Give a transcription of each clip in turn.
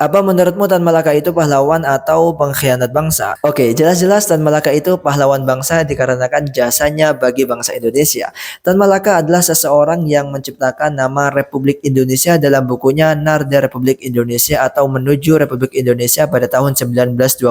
Apa menurutmu Tan Malaka itu pahlawan atau pengkhianat bangsa? Oke, jelas-jelas Tan Malaka itu pahlawan bangsa dikarenakan jasanya bagi bangsa Indonesia. Tan Malaka adalah seseorang yang menciptakan nama Republik Indonesia dalam bukunya Narda Republik Indonesia atau Menuju Republik Indonesia pada tahun 1925.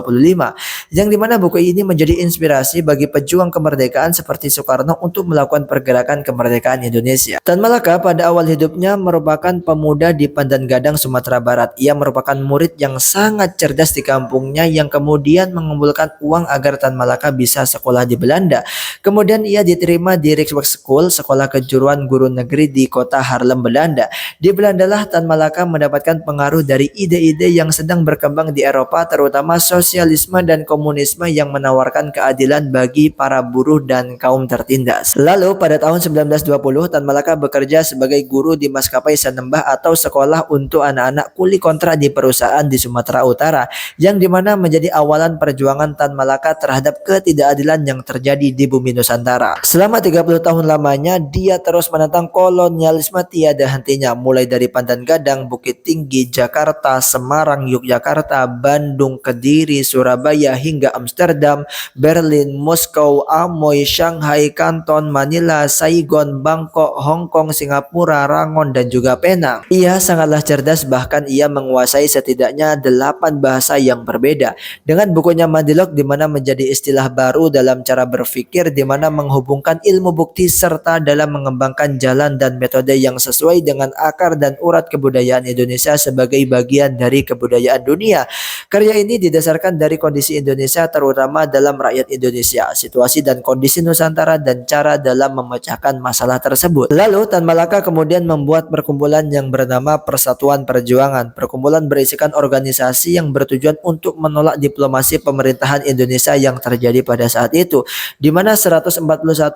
Yang dimana buku ini menjadi inspirasi bagi pejuang kemerdekaan seperti Soekarno untuk melakukan pergerakan kemerdekaan Indonesia. Tan Malaka pada awal hidupnya merupakan pemuda di Pandan Gadang, Sumatera Barat. Ia merupakan murid yang sangat cerdas di kampungnya yang kemudian mengumpulkan uang agar Tan Malaka bisa sekolah di Belanda. Kemudian ia diterima di Rijksweg School, sekolah kejuruan guru negeri di kota Haarlem, Belanda. Di Belanda lah Tan Malaka mendapatkan pengaruh dari ide-ide yang sedang berkembang di Eropa, terutama sosialisme dan komunisme yang menawarkan keadilan bagi para buruh dan kaum tertindas. Lalu pada tahun 1920 Tan Malaka bekerja sebagai guru di maskapai Sanembah atau sekolah untuk anak-anak kuli kontrak di perusahaan di Sumatera Utara, yang dimana menjadi awalan perjuangan Tan Malaka terhadap ketidakadilan yang terjadi di bumi Nusantara. Selama 30 tahun lamanya dia terus menentang kolonialisme tiada hentinya, mulai dari Pandan Gadang, Bukit Tinggi, Jakarta, Semarang, Yogyakarta, Bandung, Kediri, Surabaya hingga Amsterdam, Berlin, Moskow, Amoy, Shanghai, Kanton, Manila, Saigon, Bangkok, Hong Kong, Singapura, Rangon, dan juga Penang. Ia sangatlah cerdas, bahkan ia menguasai setidaknya 8 bahasa yang berbeda. Dengan bukunya Mandilog di mana menjadi istilah baru dalam cara berpikir, di mana menghubungkan ilmu bukti serta dalam mengembangkan jalan dan metode yang sesuai dengan akar dan urat kebudayaan Indonesia sebagai bagian dari kebudayaan dunia. Karya ini didasarkan dari kondisi Indonesia, terutama dalam rakyat Indonesia, situasi dan kondisi Nusantara, dan cara dalam memecahkan masalah tersebut. Lalu Tan Malaka kemudian membuat perkumpulan yang bernama Persatuan Perjuangan. Perkumpulan berisikan organisasi yang bertujuan untuk menolak diplomasi pemerintahan Indonesia yang terjadi pada saat itu, di mana 141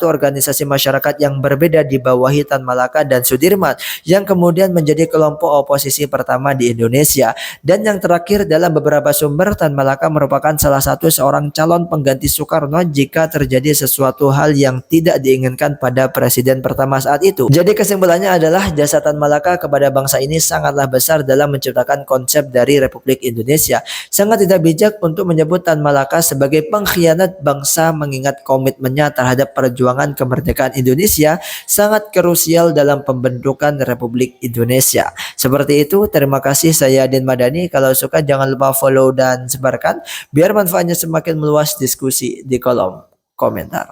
organisasi masyarakat yang berbeda dibawahi Tan Malaka dan Sudirman, yang kemudian menjadi kelompok oposisi pertama di Indonesia. Dan yang terakhir, dalam beberapa sumber Tan Malaka merupakan salah satu seorang calon pengganti Soekarno jika terjadi sesuatu hal yang tidak diinginkan pada presiden pertama saat itu. Jadi kesimpulannya adalah jasa Tan Malaka kepada bangsa ini sangatlah besar dalam menciptakan konsep dari Republik Indonesia. Sangat tidak bijak untuk menyebut Tan Malaka sebagai pengkhianat bangsa, mengingat komitmennya terhadap perjuangan kemerdekaan Indonesia sangat krusial dalam pembentukan Republik Indonesia. Seperti itu, terima kasih, saya Din Madani. Kalau suka jangan lupa follow dan sebarkan biar manfaatnya semakin meluas. Diskusi di kolom komentar.